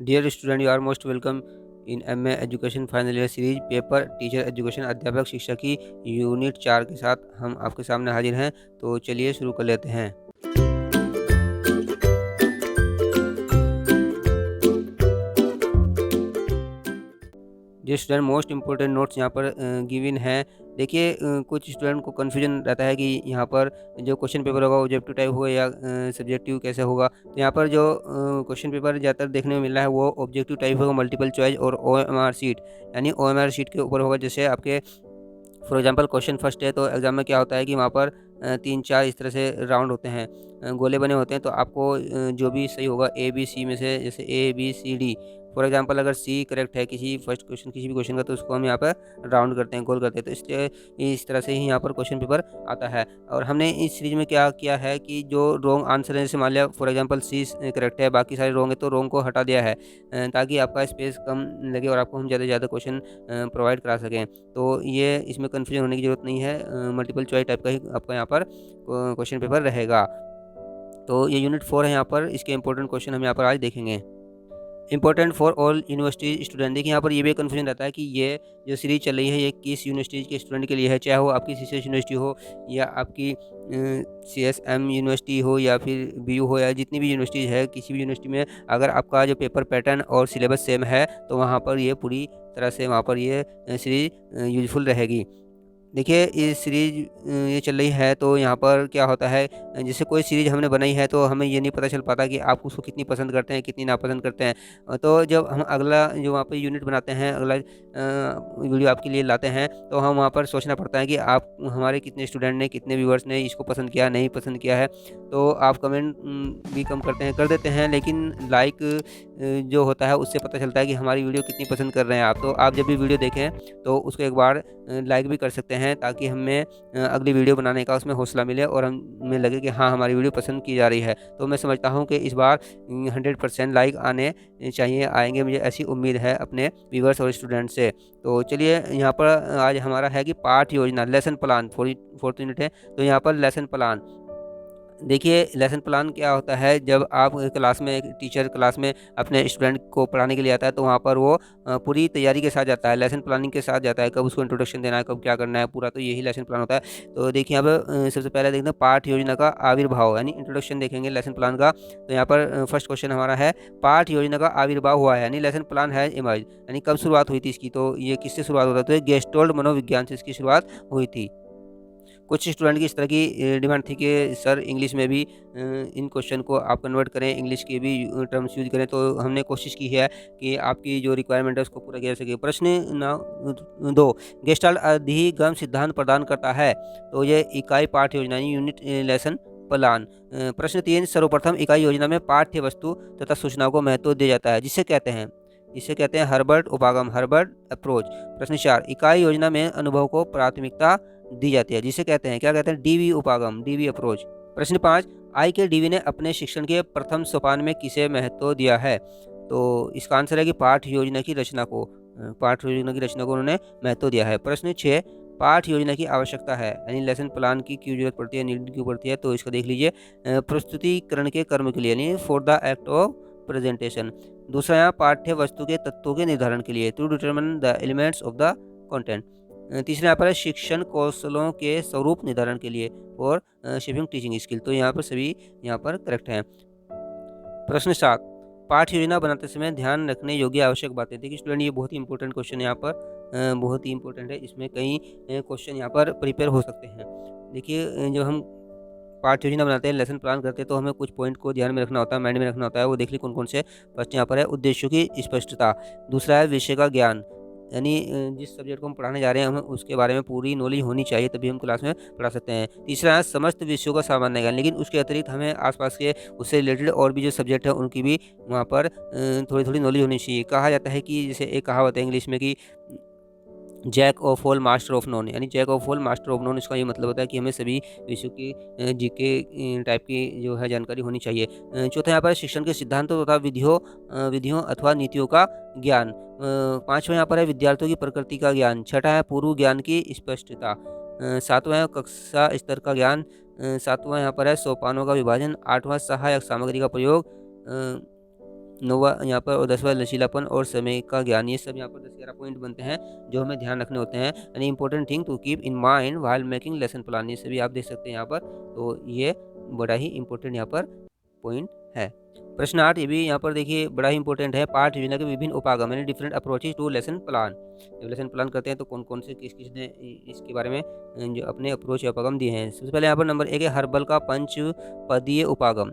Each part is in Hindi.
Dear student, you are most welcome in MA education final year series paper teacher education अध्यापक शिक्षा की यूनिट 4 के साथ हम आपके सामने हाजिर हैं। तो चलिए शुरू कर लेते हैं। जो स्टूडेंट मोस्ट इंपॉर्टेंट नोट्स यहाँ पर गिवन है। देखिए, कुछ स्टूडेंट को कन्फ्यूजन रहता है कि यहाँ पर जो क्वेश्चन पेपर होगा ऑब्जेक्टिव टाइप होगा या सब्जेक्टिव कैसे होगा। तो यहाँ पर जो क्वेश्चन पेपर ज़्यादातर देखने में मिल रहा है वो ऑब्जेक्टिव टाइप होगा, मल्टीपल चॉइस और ओएमआर शीट, यानी ओएमआर शीट के ऊपर होगा। जैसे आपके फॉर एग्जांपल क्वेश्चन फर्स्ट है तो एग्जाम में क्या होता है कि वहाँ पर 3-4 इस तरह से राउंड होते हैं, गोले बने होते हैं। तो आपको जो भी सही होगा ए बी सी में से, जैसे a b c d, for example अगर सी करेक्ट है किसी फर्स्ट क्वेश्चन किसी भी क्वेश्चन का, तो उसको हम यहाँ पर राउंड करते हैं, गोल करते हैं। तो इसलिए इस तरह से ही यहाँ पर क्वेश्चन पेपर आता है। और हमने इस सीरीज में क्या किया है कि जो रॉन्ग आंसर है, जैसे मान लिया फॉर एग्जांपल सी करेक्ट है, बाकी सारे रॉन्ग है, तो रॉन्ग को हटा दिया है ताकि आपका स्पेस कम लगे और आपको हम ज़्यादा से ज़्यादा क्वेश्चन प्रोवाइड करा सकें। तो ये इसमें कन्फ्यूजन होने की ज़रूरत नहीं है, मल्टीपल चॉइस टाइप का ही आपका यहाँ पर क्वेश्चन पेपर रहेगा। तो ये यूनिट 4 है, यहाँ पर इसके इंपॉर्टेंट क्वेश्चन हम यहाँ पर आज देखेंगे। Important for all university student. देखिए, यहाँ पर ये भी कन्फ्यूजन रहता है कि ये जो सीरीज़ चल रही है ये किस यूनिवर्सिटी के स्टूडेंट के लिए है, चाहे वो आपकी सीसीएस यूनिवर्सिटी हो या आपकी सीएसएम यूनिवर्सिटी हो या फिर बीयू हो, या जितनी भी यूनिवर्सिटीज़ है, किसी भी यूनिवर्सिटी में अगर आपका जो पेपर पैटर्न और सिलेबस सेम है तो वहाँ पर ये पूरी तरह से वहाँ पर ये सीरीज़ यूज़फुल रहेगी। देखिए, ये सीरीज़ ये चल रही है तो यहाँ पर क्या होता है, जैसे कोई सीरीज़ हमने बनाई है तो हमें ये नहीं पता चल पाता कि आप उसको कितनी पसंद करते हैं, कितनी नापसंद करते हैं। तो जब हम अगला जो वहाँ पे यूनिट बनाते हैं, अगला वीडियो आपके लिए लाते हैं, तो हम वहाँ पर सोचना पड़ता है कि आप हमारे कितने स्टूडेंट ने, कितने व्यूअर्स ने इसको पसंद किया, नहीं पसंद किया है। तो आप कमेंट भी कम कर देते हैं, लेकिन लाइक जो होता है उससे पता चलता है कि हमारी वीडियो कितनी पसंद कर रहे हैं आप। तो आप जब भी वीडियो देखें तो उसको एक बार लाइक भी कर सकते हैं, ताकि हमें अगली वीडियो बनाने का उसमें हौसला मिले और हमें लगे कि हाँ, हमारी वीडियो पसंद की जा रही है। तो मैं समझता हूँ कि इस बार 100% लाइक आने चाहिए, आएँगे, मुझे ऐसी उम्मीद है अपने व्यूअर्स और स्टूडेंट से। तो चलिए, यहाँ पर आज हमारा है कि पाठ योजना, लेसन प्लान, 4th यूनिट है। तो यहाँ पर लेसन प्लान, देखिए लेसन प्लान क्या होता है। जब आप क्लास में, एक टीचर क्लास में अपने स्टूडेंट को पढ़ाने के लिए आता है तो वहाँ पर वो पूरी तैयारी के साथ जाता है, लेसन प्लानिंग के साथ जाता है, कब उसको इंट्रोडक्शन देना है, कब क्या करना है, पूरा तो यही लेसन प्लान होता है। तो देखिए, यहाँ पर सबसे पहले देखते हैं पाठ योजना का आविर्भाव, यानी इंट्रोडक्शन देखेंगे लेसन प्लान का। तो यहाँ पर फर्स्ट क्वेश्चन हमारा है, पाठ योजना का आविर्भाव हुआ है, यानी लेसन प्लान है इमर्ज, यानी कब शुरुआत हुई थी इसकी। तो ये किससे शुरुआत होता है, तो ये गेस्टोल्ड मनोविज्ञान से इसकी शुरुआत हुई थी। कुछ स्टूडेंट की इस तरह की डिमांड थी कि सर इंग्लिश में भी इन क्वेश्चन को आप कन्वर्ट करें, इंग्लिश के भी टर्म्स यूज़ करें। तो हमने कोशिश की है कि आपकी जो रिक्वायरमेंट है उसको पूरा किया जा सके। प्रश्न ना 2, गेस्टाल्ट अधिगम सिद्धांत प्रदान करता है। तो ये इकाई पाठ्य योजना, यूनिट लेसन प्लान। प्रश्न 3, सर्वप्रथम इकाई योजना में पाठ्य वस्तु तथा सूचनाओं को महत्व दिया जाता है, जिसे कहते हैं हर्बर्ट उपागम, हर्बर्ट अप्रोच। प्रश्न 4, इकाई योजना में अनुभव को प्राथमिकता दी जाती है, जिसे कहते हैं, क्या कहते हैं, डीवी उपागम, डीवी अप्रोच। प्रश्न 5, आई के डीवी ने अपने शिक्षण के प्रथम सोपान में किसे महत्व दिया है। तो इसका आंसर है कि पाठ योजना की रचना को, उन्होंने महत्व दिया है। प्रश्न 6, पाठ योजना की आवश्यकता है, यानी लेसन प्लान की क्यों जरूरत पड़ती है, नीड क्यों पड़ती है। तो इसको देख लीजिए, प्रस्तुतिकरण के कर्म के लिए, यानी for the act of presentation. दूसरा यहाँ पाठ्य वस्तु के तत्वों के निर्धारण के लिए, to determine the elements of the content. तीसरा यहाँ पर है शिक्षण कौशलों के स्वरूप निर्धारण के लिए, और शेपिंग टीचिंग स्किल। तो यहाँ पर सभी यहाँ पर करेक्ट हैं। प्रश्न 7, पाठ योजना बनाते समय ध्यान रखने योग्य आवश्यक बातें। देखिए स्टूडेंट, ये बहुत ही इंपॉर्टेंट क्वेश्चन है, यहाँ पर बहुत ही इंपॉर्टेंट है। इसमें कई क्वेश्चन यहाँ पर प्रिपेयर हो सकते हैं। देखिए, जब हम पाठ योजना बनाते हैं, लेसन प्लान करते हैं, तो हमें कुछ पॉइंट को ध्यान में रखना होता है, माइंड में रखना होता है। वो देख ली कौन कौन से। फर्स्ट यहाँ पर है उद्देश्यों की स्पष्टता। दूसरा है विषय का ज्ञान, यानी जिस सब्जेक्ट को हम पढ़ाने जा रहे हैं हमें उसके बारे में पूरी नॉलेज होनी चाहिए, तभी हम क्लास में पढ़ा सकते हैं। तीसरा है समस्त विषयों का सामान्य ज्ञान, लेकिन उसके अतिरिक्त हमें आसपास के उससे रिलेटेड और भी जो सब्जेक्ट है उनकी भी वहाँ पर थोड़ी थोड़ी नॉलेज होनी चाहिए। कहा जाता है कि जैसे एक कहावत है इंग्लिश में कि jack of all master of none, यानी jack of all master of none. इसका ये मतलब होता है कि हमें सभी विषयों की जीके टाइप की जो है जानकारी होनी चाहिए। चौथा यहाँ पर शिक्षण के सिद्धांतों तथा विधियों अथवा नीतियों का ज्ञान। पाँचवा यहाँ पर है विद्यार्थियों की प्रकृति का ज्ञान। छठा है पूर्व ज्ञान की स्पष्टता। सातवां है कक्षा स्तर का ज्ञान। सातवां यहाँ पर है सोपानों का विभाजन। आठवां सहायक सामग्री का प्रयोग। 9वां यहाँ पर और 10वां लचीलापन और समय का ज्ञान। ये सब यहाँ पर 10-11 पॉइंट बनते हैं जो हमें ध्यान रखने होते हैं। Any important thing to keep in mind while making lesson plan, ये सभी आप देख सकते हैं यहाँ पर। तो ये बड़ा ही इंपॉर्टेंट यहाँ पर पॉइंट है। प्रश्न 8 ये भी यहाँ पर देखिए बड़ा ही इंपॉर्टेंट है। पाठ योजना के विभिन्न उपागम यानी different approaches to lesson plan. जब लेसन प्लान करते हैं तो कौन-कौन से किस-किस ने इसके बारे में जो अपने अप्रोच या उपागम दिए हैं। सबसे पहले यहाँ पर नंबर 1 है हर्बल का पंचपदीय उपागम।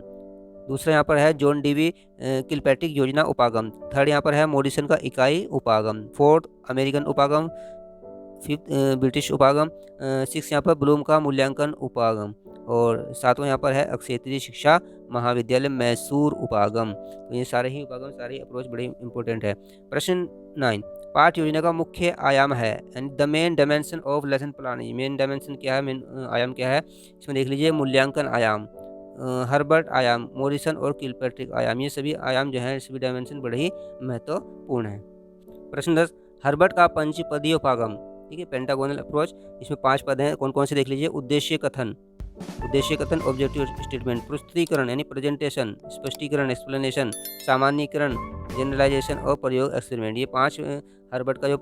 दूसरा यहाँ पर है जॉन डीवी किलपैट्रिक योजना उपागम। थर्ड यहाँ पर है मॉरिसन का इकाई उपागम। फोर्थ अमेरिकन उपागम। फिफ्थ ब्रिटिश उपागम। सिक्स यहाँ पर ब्लूम का मूल्यांकन उपागम। और सातवां यहाँ पर है क्षेत्रीय शिक्षा महाविद्यालय मैसूर उपागम। तो ये सारे ही उपागम, सारे अप्रोच बड़े इंपॉर्टेंट है। प्रश्न 9 पाठ योजना का मुख्य आयाम है and the main dimension of lesson plan. Main dimension क्या है, मेन आयाम क्या है, इसमें देख लीजिए मूल्यांकन आयाम, हर्बर्ट आयाम, मॉरिसन और किलपैट्रिक आयाम। ये सभी आयाम जो हैं, सभी डायमेंशन बड़े ही महत्वपूर्ण हैं। प्रश्न 10 हर्बर्ट का पंचपदीय उपागम, ठीक है, पेंटागोनल अप्रोच। इसमें 5 पद हैं, कौन कौन से देख लीजिए। उद्देश्य कथन ऑब्जेक्टिव स्टेटमेंट, प्रस्तुतिकरण यानी प्रेजेंटेशन, स्पष्टीकरण एक्सप्लेनेशन, सामान्यीकरण जनरलाइजेशन और प्रयोग एक्सपेरिमेंट। ये 5 हर्बर्ट का जो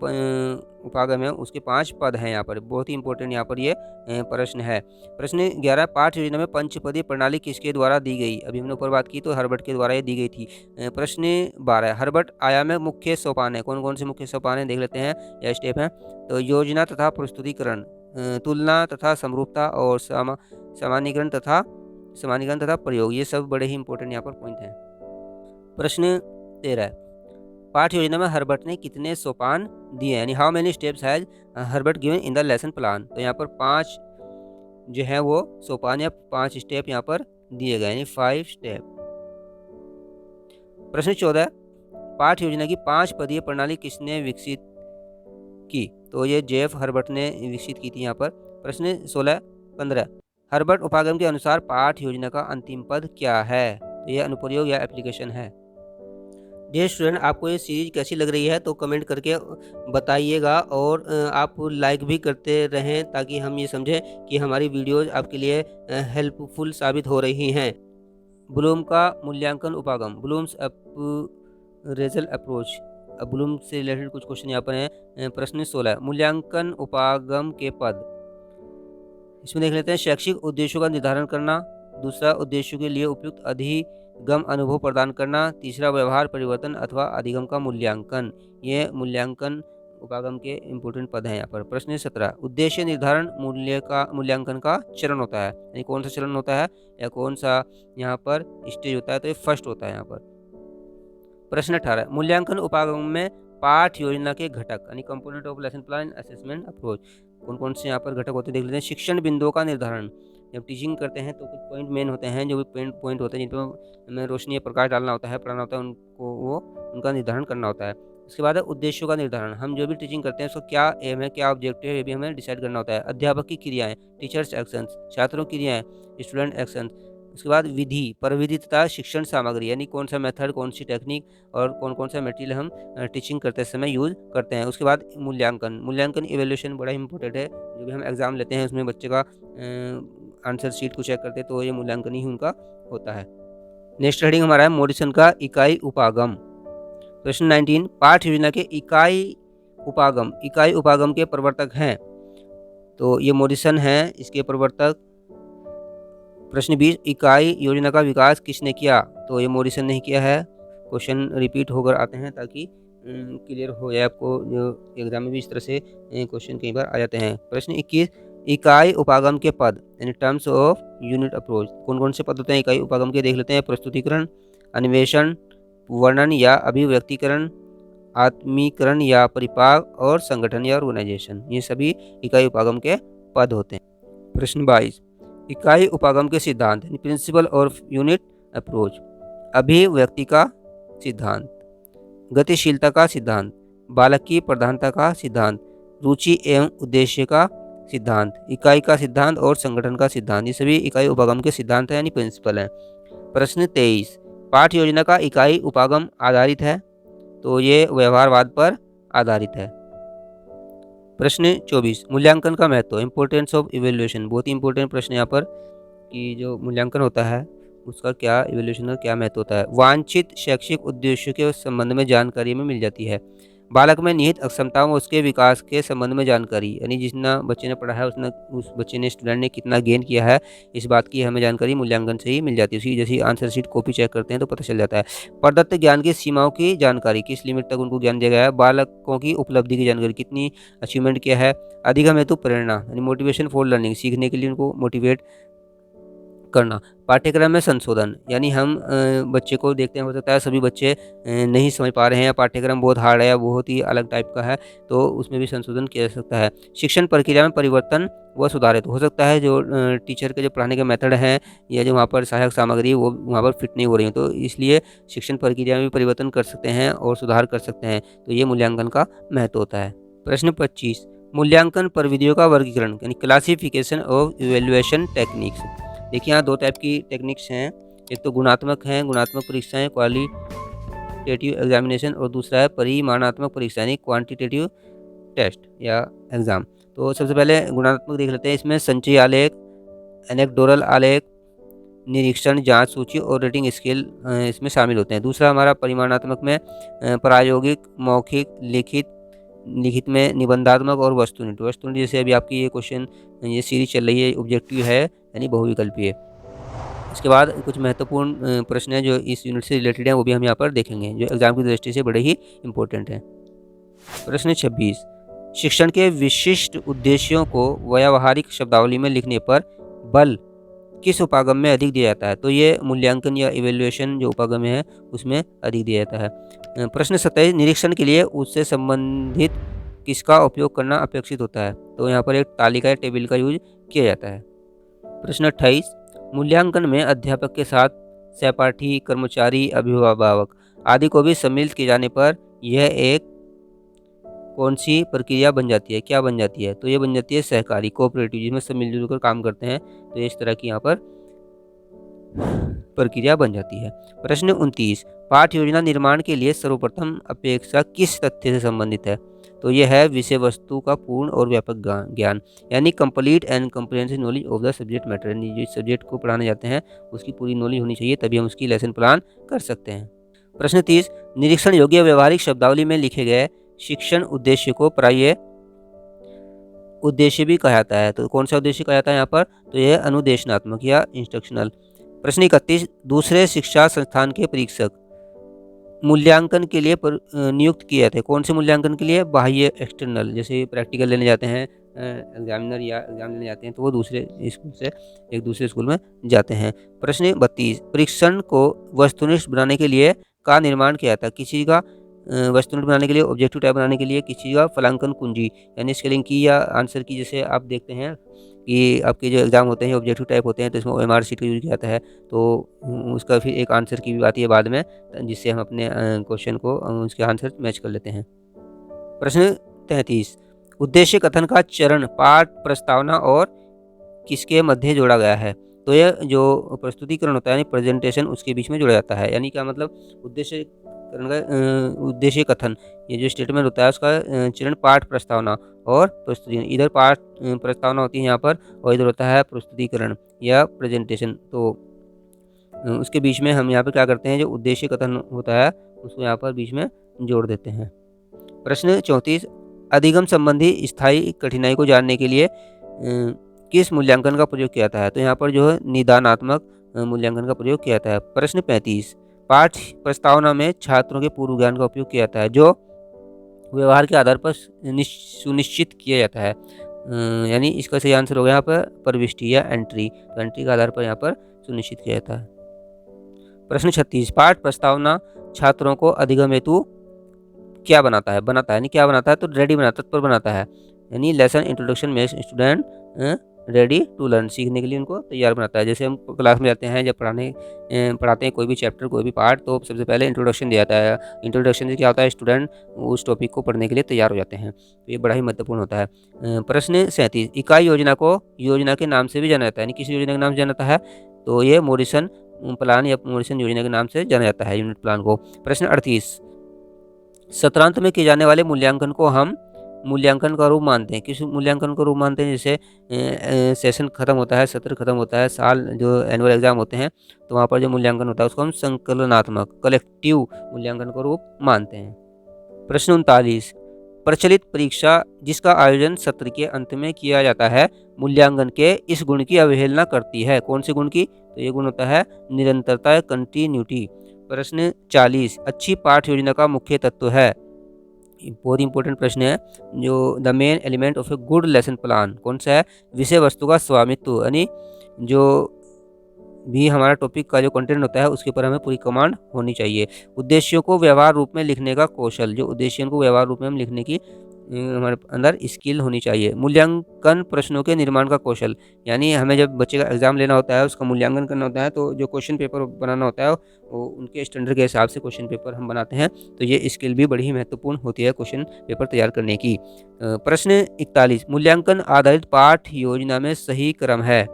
उपागम है उसके 5 पद हैं यहाँ पर। बहुत ही इंपॉर्टेंट यहाँ पर ये प्रश्न है। प्रश्न 11 पाठ योजना में पंचपदीय प्रणाली किसके द्वारा दी गई। अभी हमने ऊपर बात की तो हर्बर्ट के द्वारा ये दी गई थी। प्रश्न 12 हर्बर्ट आयाम में मुख्य सोपान है। कौन कौन से मुख्य सोपान है देख लेते हैं या स्टेप हैं। तो योजना तथा प्रस्तुतिकरण, तुलना तथा समरूपता और सामान्यीकरण तथा प्रयोग, ये सब बड़े ही इंपॉर्टेंट यहाँ पर पॉइंट हैं। प्रश्न 13 पाठ योजना में हर्बर्ट ने कितने सोपान दिए, यानी how many steps has Herbert given in the lesson plan. तो यहाँ पर 5 जो है वो सोपान या 5 स्टेप यहाँ पर दिए गए, यानी 5 स्टेप। प्रश्न 14 पाठ योजना की 5 पदीय प्रणाली किसने विकसित की। तो ये जेफ हर्बर्ट ने विकसित की थी यहाँ पर। प्रश्न 15 हर्बर्ट उपागम के अनुसार पाठ योजना का अंतिम पद क्या है। तो यह अनुप्रयोग या एप्लीकेशन है। डियर स्टूडेंट, आपको ये सीरीज कैसी लग रही है तो कमेंट करके बताइएगा और आप लाइक भी करते रहें ताकि हम ये समझें कि हमारी वीडियोज़ आपके लिए हेल्पफुल साबित हो रही हैं। ब्लूम का मूल्यांकन उपागम, ब्लूम्स अप्रेजल अप्रोच। अब ब्लूम से रिलेटेड कुछ क्वेश्चन यहाँ पर हैं। प्रश्न 16 मूल्यांकन उपागम के पद। इसमें देख लेते हैं शैक्षिक उद्देश्यों का निर्धारण करना, दूसरा उद्देश्यों के लिए उपयुक्त अधिगम अनुभव प्रदान करना, तीसरा व्यवहार परिवर्तन अथवा अधिगम का मूल्यांकन। ये मूल्यांकन उपागम के इंपॉर्टेंट पद हैं यहाँ पर। प्रश्न 17 उद्देश्य निर्धारण मूल्यांकन का चरण होता है, यानी कौन सा चरण होता है या कौन सा यहाँ पर स्टेज होता है। तो ये फर्स्ट होता है यहाँ पर। प्रश्न 18 मूल्यांकन उपागम में पाठ योजना के घटक यानी component of lesson plan assessment approach, कौन कौन से यहाँ पर घटक होते हैं देख लेते हैं। शिक्षण बिंदुओं का निर्धारण, जब टीचिंग करते हैं तो कुछ पॉइंट मेन होते हैं, जो भी पॉइंट होते हैं जिन पर हमें रोशनी या प्रकाश डालना होता है, पढ़ाना होता है, उनका निर्धारण करना होता है। उसके बाद है उद्देश्यों का निर्धारण, हम जो भी टीचिंग करते हैं उसका क्या एम है, क्या ऑब्जेक्टिव है, ये भी हमें डिसाइड करना होता है। अध्यापक की क्रियाएं, टीचर्स एक्शंस, छात्रों की क्रियाएं, स्टूडेंट एक्शन। उसके बाद विधि, परविधि तथा शिक्षण सामग्री, यानी कौन सा मेथड, कौन सी टेक्निक और कौन कौन सा मटेरियल हम टीचिंग करते समय यूज़ करते हैं। उसके बाद मूल्यांकन इवेल्यूशन बड़ा इंपॉर्टेंट है। जो भी हम एग्ज़ाम लेते हैं उसमें बच्चे का आंसर शीट को चेक करते हैं तो ये मूल्यांकन ही उनका होता है। नेक्स्ट हेडिंग हमारा है मॉरिसन का इकाई उपागम। प्रश्न 19 पाठ योजना के इकाई उपागम के प्रवर्तक हैं। तो ये मॉरिसन है, इसके प्रवर्तक। प्रश्न 20 इकाई योजना का विकास किसने किया। तो ये मॉरिसन ने किया है। क्वेश्चन रिपीट होकर आते हैं ताकि क्लियर हो जाए आपको, जो एग्जाम में भी इस तरह से क्वेश्चन कई बार आ जाते हैं। प्रश्न 21 इकाई उपागम के पद यानी टर्म्स ऑफ यूनिट अप्रोच, कौन कौन से पद होते हैं इकाई उपागम के देख लेते हैं। प्रस्तुतिकरण, अन्वेषण, वर्णन या अभिव्यक्तिकरण, आत्मीकरण या परिपाक और संगठन या ऑर्गेनाइजेशन, ये सभी इकाई उपागम के पद होते हैं। प्रश्न 22 इकाई उपागम के सिद्धांत यानी प्रिंसिपल ऑफ यूनिट अप्रोच। अभिव्यक्ति का सिद्धांत, गतिशीलता का सिद्धांत, बालक की प्रधानता का सिद्धांत, रुचि एवं उद्देश्य का सिद्धांत, इकाई का सिद्धांत और संगठन का सिद्धांत, ये सभी इकाई उपागम के सिद्धांत हैं यानी प्रिंसिपल हैं। प्रश्न 23 पाठ योजना का इकाई उपागम आधारित है। तो ये व्यवहारवाद पर आधारित है। प्रश्न 24 मूल्यांकन का महत्व, इंपॉर्टेंस ऑफ इवेल्युएशन, बहुत ही इंपॉर्टेंट प्रश्न यहाँ पर कि जो मूल्यांकन होता है उसका क्या इवैल्यूएशन का क्या महत्व होता है। वांछित शैक्षिक उद्देश्यों के संबंध में जानकारी में मिल जाती है। बालक में निहित अक्षमताओं और उसके विकास के संबंध में जानकारी, यानी जितना बच्चे ने पढ़ा है उसने उस बच्चे ने स्टूडेंट ने कितना गेन किया है, इस बात की हमें जानकारी मूल्यांकन से ही मिल जाती है। उसकी जैसे आंसर शीट कॉपी चेक करते हैं तो पता चल जाता है। प्रदत्त ज्ञान की सीमाओं की जानकारी, किस लिमिट तक उनको ज्ञान दिया गया है। बालकों की उपलब्धि की जानकारी, कितनी अचीवमेंट किया है। अधिगम हेतु प्रेरणा, यानी मोटिवेशन फॉर लर्निंग, सीखने के लिए उनको मोटिवेट करना। पाठ्यक्रम में संशोधन, यानी हम बच्चे को देखते हैं, हो सकता है सभी बच्चे नहीं समझ पा रहे हैं या पाठ्यक्रम बहुत हार्ड है या बहुत ही अलग टाइप का है, तो उसमें भी संशोधन किया जा सकता है। शिक्षण प्रक्रिया में परिवर्तन व सुधारित, हो सकता है जो टीचर के जो पढ़ाने के मेथड हैं या जो वहाँ पर सहायक सामग्री वो वहाँ पर फिट नहीं हो रही है, तो इसलिए शिक्षण प्रक्रिया में भी परिवर्तन कर सकते हैं और सुधार कर सकते हैं, तो ये मूल्यांकन का महत्व होता है। प्रश्न 25, मूल्यांकन प्रविधियों का वर्गीकरण, यानी क्लासिफिकेशन ऑफ इवैल्यूएशन टेक्निक्स। देखिए यहाँ 2 टाइप की टेक्निक्स हैं, एक तो गुणात्मक हैं, गुणात्मक परीक्षाएँ क्वालिटेटिव एग्जामिनेशन, और दूसरा है परिमाणात्मक परीक्षा यानी क्वांटिटेटिव टेस्ट या एग्ज़ाम। तो सबसे पहले गुणात्मक देख लेते हैं। इसमें संचयी आलेख, एनेक्डोरल आलेख, निरीक्षण, जाँच सूची और रेटिंग स्केल इसमें शामिल होते हैं। दूसरा हमारा परिमाणात्मक में प्रायोगिक, मौखिक, लिखित में निबंधात्मक और वस्तुनिष्ठ। वस्तुनिष्ठ जैसे अभी आपकी ये क्वेश्चन ये सीरीज चल रही है, ऑब्जेक्टिव है यानी बहुविकल्पीय। इसके बाद कुछ महत्वपूर्ण प्रश्न हैं जो इस यूनिट से रिलेटेड हैं, वो भी हम यहाँ पर देखेंगे, जो एग्जाम की दृष्टि से बड़े ही इंपॉर्टेंट हैं। प्रश्न 26, शिक्षण के विशिष्ट उद्देश्यों को व्यावहारिक शब्दावली में लिखने पर बल किस उपागम में अधिक दिया जाता है। तो ये मूल्यांकन या इवैल्यूएशन जो उपागम है उसमें अधिक दिया जाता है। प्रश्न 27, निरीक्षण के लिए उससे संबंधित किसका उपयोग करना अपेक्षित होता है। तो यहाँ पर एक तालिका या टेबल का यूज किया जाता है। प्रश्न 28, मूल्यांकन में अध्यापक के साथ सहपाठी, कर्मचारी, अभिभावक आदि को भी सम्मिलित किए जाने पर यह एक कौन सी प्रक्रिया बन जाती है, क्या बन जाती है। तो ये बन जाती है सहकारी, कोऑपरेटिव, जिसमें सब मिलजुल कर काम करते हैं, तो इस तरह की यहाँ पर प्रक्रिया बन जाती है। प्रश्न 29, पाठ्य योजना निर्माण के लिए सर्वप्रथम अपेक्षा किस तथ्य से संबंधित है। तो यह है विषय वस्तु का पूर्ण और व्यापक ज्ञान, यानी complete and comprehensive knowledge of the subject matter, यानी जिस सब्जेक्ट को पढ़ाने जाते हैं उसकी पूरी नॉलेज होनी चाहिए, तभी हम उसकी लेसन प्लान कर सकते हैं। प्रश्न 30, निरीक्षण योग्य व्यवहारिक शब्दावली में लिखे गए शिक्षण उद्देश्य को प्राय उद्देश्य भी कहा जाता है। तो कौन सा उद्देश्य कहा जाता है यहाँ पर, तो यह अनुदेशनात्मक या इंस्ट्रक्शनल। प्रश्न 31, दूसरे शिक्षा संस्थान के परीक्षक मूल्यांकन के लिए नियुक्त किए जाते हैं। कौन से मूल्यांकन के लिए, बाह्य एक्सटर्नल, जैसे प्रैक्टिकल लेने जाते हैं एग्जामिनर या एग्जाम लेने जाते हैं, तो वो दूसरे स्कूल से एक दूसरे स्कूल में जाते हैं। प्रश्न 32, परीक्षण को वस्तुनिष्ठ बनाने के लिए का निर्माण किया जाता है। किसी का वस्तुनिष्ठ बनाने के लिए, ऑब्जेक्टिव टाइप बनाने के लिए किसी का फलांकन कुंजी यानी स्केलिंग की या आंसर की, जैसे आप देखते हैं कि आपके जो एग्ज़ाम होते हैं ऑब्जेक्टिव टाइप होते हैं, तो इसमें ओएमआर शीट का यूज़ किया जाता है, तो उसका फिर एक आंसर की भी आती है बाद में, जिससे हम अपने क्वेश्चन को उसके आंसर मैच कर लेते हैं। प्रश्न 33, उद्देश्य कथन का चरण पाठ प्रस्तावना और किसके मध्य जोड़ा गया है। तो यह जो प्रस्तुतिकरण होता है यानी प्रेजेंटेशन, उसके बीच में जोड़ा जाता है। यानी क्या मतलब, उद्देश्य कथन, ये जो स्टेटमेंट होता है उसका चरण पाठ प्रस्तावना और प्रस्तुति, इधर पाठ प्रस्तावना होती है यहाँ पर, और इधर होता है प्रस्तुतिकरण या प्रेजेंटेशन। तो उसके बीच में हम यहाँ पर क्या करते हैं, जो उद्देश्य कथन होता है उसको यहाँ पर बीच में जोड़ देते हैं। प्रश्न 34, अधिगम संबंधी स्थायी कठिनाई को जानने के लिए किस मूल्यांकन का प्रयोग किया जाता है। तो यहाँ पर जो है निदानात्मक मूल्यांकन का प्रयोग किया जाता है। प्रश्न 35, पाठ प्रस्तावना में छात्रों के पूर्व ज्ञान का उपयोग किया जाता है, जो व्यवहार के आधार पर सुनिश्चित किया जाता है। यानी इसका सही आंसर होगा यहाँ पर प्रविष्टि या एंट्री, तो एंट्री के आधार पर यहाँ पर सुनिश्चित किया जाता है। प्रश्न 36, पाठ प्रस्तावना छात्रों को अधिगम हेतु क्या बनाता है, यानी क्या बनाता है, तो रेडी बनाता, तत्पर बनाता है, यानी lesson introduction makes student ready to learn, सीखने के लिए उनको तैयार बनाता है। जैसे हम क्लास में जाते हैं, जब पढ़ाते हैं कोई भी चैप्टर, कोई भी पार्ट, तो सबसे पहले इंट्रोडक्शन दिया जाता है। इंट्रोडक्शन से क्या होता है, स्टूडेंट उस टॉपिक को पढ़ने के लिए तैयार हो जाते हैं, तो ये बड़ा ही महत्वपूर्ण होता है। प्रश्न 37, इकाई योजना को योजना के नाम से भी जाना जाता है, यानी किस योजना के नाम से जाना जाता है, तो ये मॉरिसन प्लान या मॉरिसन योजना के नाम से जाना जाता है, यूनिट प्लान को। प्रश्न 38, सत्रांत में किए जाने वाले मूल्यांकन को हम मूल्यांकन का रूप मानते हैं। किस मूल्यांकन का रूप मानते हैं? जैसे सेशन खत्म होता है, सत्र खत्म होता है, साल जो एनुअल एग्ज़ाम होते हैं, तो वहाँ पर जो मूल्यांकन होता है उसको हम संकलनात्मक कलेक्टिव मूल्यांकन का रूप मानते हैं। प्रश्न 39, प्रचलित परीक्षा जिसका आयोजन सत्र के अंत में किया जाता है, मूल्यांकन के इस गुण की अवहेलना करती है। कौन से गुण की? तो ये गुण होता है निरंतरता या कंटिन्यूटी। प्रश्न 40, अच्छी पाठ योजना का मुख्य तत्व है। बहुत इंपॉर्टेंट प्रश्न है। जो the main element of a good lesson plan कौन सा है? विषय वस्तु का स्वामित्व, यानी जो भी हमारा टॉपिक का जो कंटेंट होता है उसके ऊपर हमें पूरी कमांड होनी चाहिए। उद्देश्यों को व्यवहार रूप में लिखने का कौशल, जो उद्देश्यों को व्यवहार रूप में हम लिखने की हमारे अंदर स्किल होनी चाहिए। मूल्यांकन प्रश्नों के निर्माण का कौशल, यानी हमें जब बच्चे का एग्जाम लेना होता है, उसका मूल्यांकन करना होता है, तो जो क्वेश्चन पेपर बनाना होता है वो उनके स्टैंडर्ड के हिसाब से क्वेश्चन पेपर हम बनाते हैं। तो ये स्किल भी बड़ी ही महत्वपूर्ण होती है क्वेश्चन पेपर तैयार करने की। प्रश्न 41, मूल्यांकन आधारित पाठ योजना में सही क्रम है।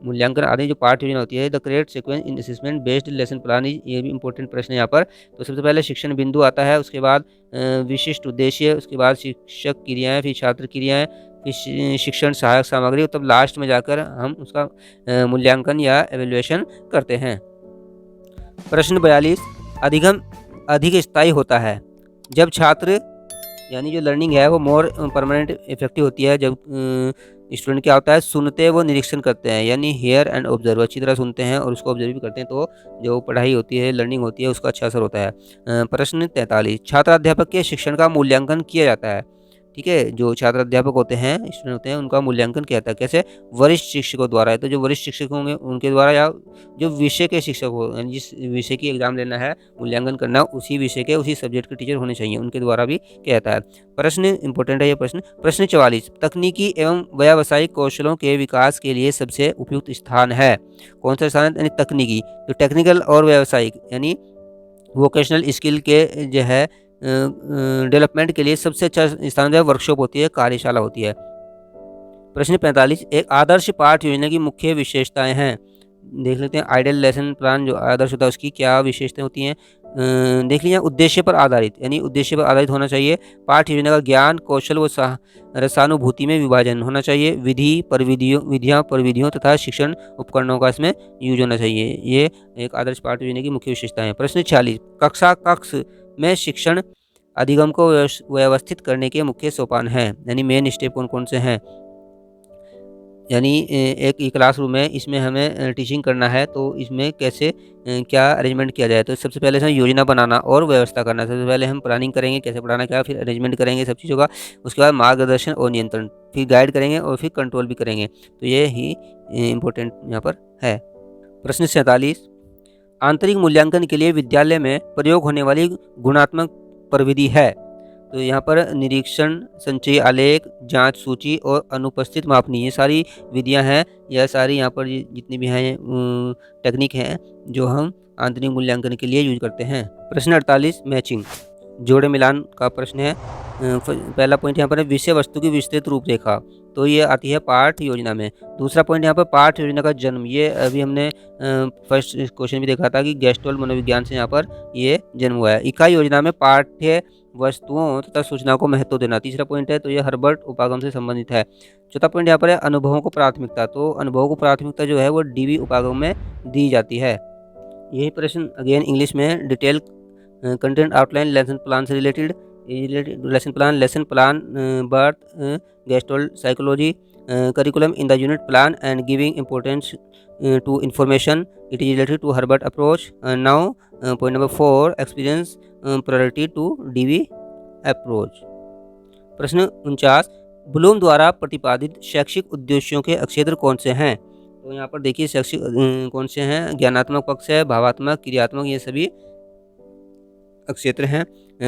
मूल्यांकन आदि जो पाठ योजना होती है, the correct sequence in assessment based lesson plan is, ये भी इंपॉर्टेंट प्रश्न है यहाँ पर। तो सबसे पहले शिक्षण बिंदु आता है, उसके बाद विशिष्ट उद्देश्य, उसके बाद शिक्षक क्रियाएं, फिर छात्र क्रियाएं, फिर शिक्षण सहायक सामग्री, तब लास्ट में जाकर हम उसका मूल्यांकन या एवेल्युएशन करते हैं। प्रश्न 42, अधिगम अधिक स्थायी होता है जब छात्र, यानी जो लर्निंग है वो मोर परमानेंट इफेक्टिव होती है जब स्टूडेंट क्या होता है, सुनते वो निरीक्षण करते हैं, यानी हेयर एंड ऑब्जर्व, अच्छी तरह सुनते हैं और उसको ऑब्जर्व भी करते हैं, तो जो पढ़ाई होती है, लर्निंग होती है, उसका अच्छा असर होता है। प्रश्न 43, छात्र अध्यापक के शिक्षण का मूल्यांकन किया जाता है। ठीक है, जो छात्र अध्यापक होते हैं, स्टूडेंट होते हैं, उनका मूल्यांकन किया जाता है। कैसे? वरिष्ठ शिक्षकों द्वारा है, तो जो वरिष्ठ शिक्षक होंगे उनके द्वारा, या जो विषय के शिक्षक हो, यानी जिस विषय की एग्जाम लेना है, मूल्यांकन करना, उसी विषय के उसी सब्जेक्ट के टीचर होने चाहिए, उनके द्वारा भी किया जाता है। प्रश्न इंपॉर्टेंट है ये प्रश्न। प्रश्न 44, तकनीकी एवं व्यावसायिक कौशलों के विकास के लिए सबसे उपयुक्त स्थान है। कौन सा स्थान है? यानी तकनीकी, जो टेक्निकल और व्यावसायिक, यानी वोकेशनल स्किल के जो है डेवलपमेंट के लिए सबसे अच्छा स्थान जो है वर्कशॉप होती है, कार्यशाला होती है। प्रश्न 45, एक आदर्श पाठ योजना की मुख्य विशेषताएं हैं। देख लेते हैं, आइडियल लेसन प्लान जो आदर्श होता है उसकी क्या विशेषताएं होती हैं। देख लीजिए, उद्देश्य पर आधारित, यानी उद्देश्य पर आधारित होना चाहिए। पाठ योजना का ज्ञान, कौशल व रसानुभूति में विभाजन होना चाहिए। विधियाँ परिविधियों तथा शिक्षण उपकरणों का इसमें यूज होना चाहिए। ये एक आदर्श पाठ योजना की मुख्य विशेषताएं हैं। प्रश्न 46, कक्ष में शिक्षण अधिगम को व्यवस्थित करने के मुख्य सोपान हैं, यानी मेन स्टेप कौन कौन से हैं। यानी एक क्लासरूम है, इसमें हमें टीचिंग करना है, तो इसमें कैसे क्या अरेंजमेंट किया जाए। तो सबसे पहले हमें योजना बनाना और व्यवस्था करना। सबसे पहले हम प्लानिंग करेंगे कैसे पढ़ाना क्या, फिर अरेंजमेंट करेंगे सब चीज़ों का, उसके बाद मार्गदर्शन और नियंत्रण, फिर गाइड करेंगे और फिर कंट्रोल भी करेंगे। तो ये ही इम्पोर्टेंट यहाँ पर है। प्रश्न 47, आंतरिक मूल्यांकन के लिए विद्यालय में प्रयोग होने वाली गुणात्मक प्रविधि है। तो यहाँ पर निरीक्षण, संचयी आलेख, जांच सूची और अनुपस्थित मापनी, ये सारी विधियां हैं, यह सारी यहाँ पर जितनी भी हैं टेक्निक हैं जो हम आंतरिक मूल्यांकन के लिए यूज करते हैं। प्रश्न 48, मैचिंग, जोड़े मिलान का प्रश्न है। पहला पॉइंट यहाँ पर है विषय वस्तु की विस्तृत रूपरेखा, तो ये आती है पाठ योजना में। दूसरा पॉइंट यहाँ पर पाठ योजना का जन्म, ये अभी हमने फर्स्ट क्वेश्चन भी देखा था कि गेस्टोल मनोविज्ञान से यहाँ पर ये जन्म हुआ है। इकाई योजना में पाठ्य वस्तुओं तथा सूचना को महत्व देना, तीसरा पॉइंट है, तो ये हर्बर्ट उपागम से संबंधित है। चौथा पॉइंट यहाँ पर है अनुभवों को प्राथमिकता, तो अनुभवों को प्राथमिकता जो है वो डीवी उपागम में दी जाती है। यही प्रश्न अगेन इंग्लिश में, detail content outline lesson plan से रिलेटेड, lesson plan birth gestalt psychology, curriculum in the unit plan and giving importance to information, it is related to Herbert approach. Now point number 4, experience priority to DV approach. प्रश्न 49, ब्लूम द्वारा प्रतिपादित शैक्षिक उद्देश्यों के अक्षेत्र कौन से हैं। तो यहाँ पर देखिए शैक्षिक कौन से हैं, ज्ञानात्मक पक्ष है, भावात्मक, क्रियात्मक, ये सभी क्षेत्र हैं।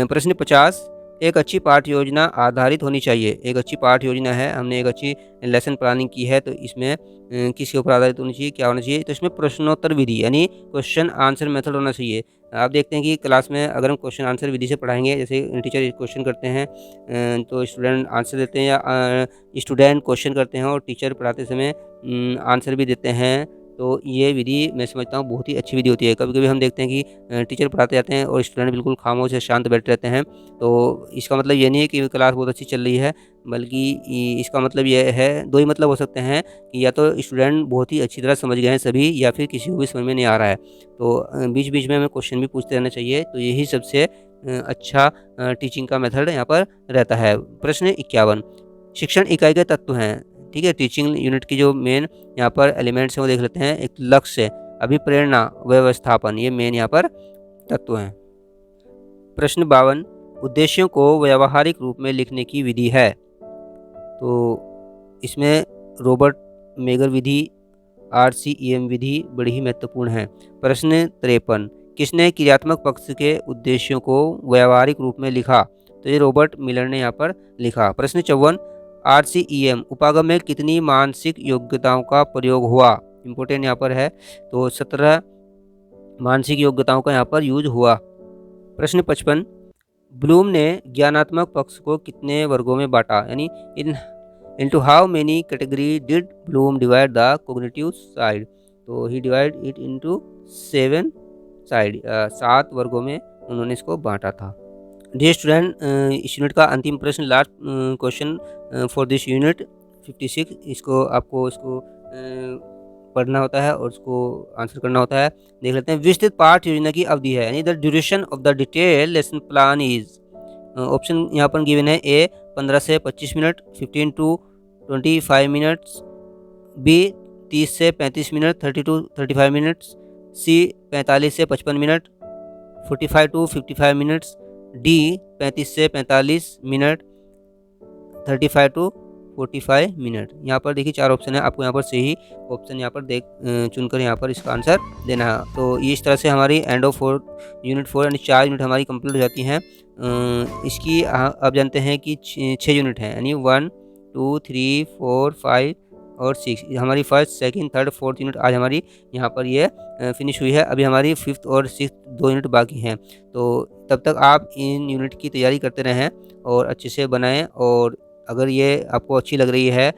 प्रश्न 50, एक अच्छी पाठ योजना आधारित होनी चाहिए। एक अच्छी पाठ योजना है, हमने एक अच्छी लेसन प्लानिंग की है, तो इसमें किसके ऊपर आधारित होनी चाहिए, क्या होना चाहिए। तो इसमें प्रश्नोत्तर विधि, यानी क्वेश्चन आंसर मेथड होना चाहिए। आप देखते हैं कि क्लास में अगर हम क्वेश्चन आंसर विधि से पढ़ाएंगे, जैसे टीचर क्वेश्चन करते हैं तो स्टूडेंट आंसर देते हैं, या स्टूडेंट क्वेश्चन करते हैं और टीचर पढ़ाते समय आंसर भी देते हैं, तो ये विधि मैं समझता हूँ बहुत ही अच्छी विधि होती है। कभी-कभी हम देखते हैं कि टीचर पढ़ाते जाते हैं और स्टूडेंट बिल्कुल खामोश या शांत बैठे रहते हैं, तो इसका मतलब ये नहीं है कि क्लास बहुत अच्छी चल रही है, बल्कि इसका मतलब ये है, 2 ही मतलब हो सकते हैं कि या तो स्टूडेंट बहुत ही अच्छी तरह समझ गए हैं सभी, या फिर किसी को भी समझ में नहीं आ रहा है। तो बीच-बीच में हमें क्वेश्चन भी पूछते रहना चाहिए, तो यही सबसे अच्छा टीचिंग का मेथड यहाँ पर रहता है। प्रश्न 51, शिक्षण इकाई के तत्व हैं, ठीक है? टीचिंग यूनिट की जो मेन यहाँ पर एलिमेंट्स हैं वो देख लेते हैं। एक लक्ष्य, अभिप्रेरणा, व्यवस्थापन, ये मेन यहाँ पर तत्व हैं। प्रश्न 52, उद्देश्यों को व्यावहारिक रूप में लिखने की विधि है। तो इसमें रॉबर्ट मेगर विधि, RCEM विधि बड़ी ही महत्वपूर्ण है। प्रश्न 53, किसने क्रियात्मक पक्ष के उद्देश्यों को व्यावहारिक रूप में लिखा? तो ये रॉबर्ट मिलर ने यहाँ पर लिखा। प्रश्न 54, RCEM उपागम में कितनी मानसिक योग्यताओं का प्रयोग हुआ? इम्पोर्टेंट यहाँ पर है, तो 17 मानसिक योग्यताओं का यहाँ पर यूज हुआ। प्रश्न 55, ब्लूम ने ज्ञानात्मक पक्ष को कितने वर्गों में बांटा? यानी in into how many category did Bloom divide the cognitive side? तो ही डिवाइड इट इनटू 7 साइड, 7 वर्गों में उन्होंने इसको बांटा था। डियर स्टूडेंट, इस यूनिट का अंतिम प्रश्न, last question for this unit 56, इसको पढ़ना होता है और उसको आंसर करना होता है। देख लेते हैं। विस्तृत पाठ योजना की अवधि है, यानी the duration of the detail lesson plan is. Option यहाँ पर गिवन है। ए 15 से 25 मिनट, 15 टू 25 मिनट्स, बी 30 से 35 मिनट, 30 टू 35 मिनट्स, सी 45 से 55 मिनट, 45 टू 55 मिनट्स, डी 35 से 45 मिनट, 35 टू 45 मिनट। यहाँ पर देखिए 4 ऑप्शन है, आपको यहाँ पर सही ऑप्शन यहाँ पर चुनकर यहाँ पर इसका आंसर देना है। तो ये इस तरह से हमारी एंड ऑफ यूनिट 4 यानी 4 यूनिट हमारी कंप्लीट हो जाती हैं। इसकी अब जानते हैं कि 6 यूनिट हैं, यानी 1 2 3 4 5 और 6। हमारी first, second, third, fourth unit आज हमारी यहाँ पर ये फिनिश हुई है। अभी हमारी 5th और 6th 2 यूनिट बाकी हैं। तो तब तक आप इन यूनिट की तैयारी करते रहें और अच्छे से बनाएं। और अगर ये आपको अच्छी लग रही है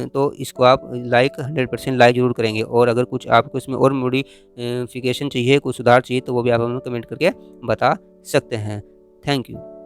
तो इसको आप लाइक 100% लाइक ज़रूर करेंगे। और अगर कुछ आपको इसमें और मॉडिफिकेशन चाहिए, कुछ सुधार चाहिए, तो वो भी आप हमें कमेंट करके बता सकते हैं। Thank you.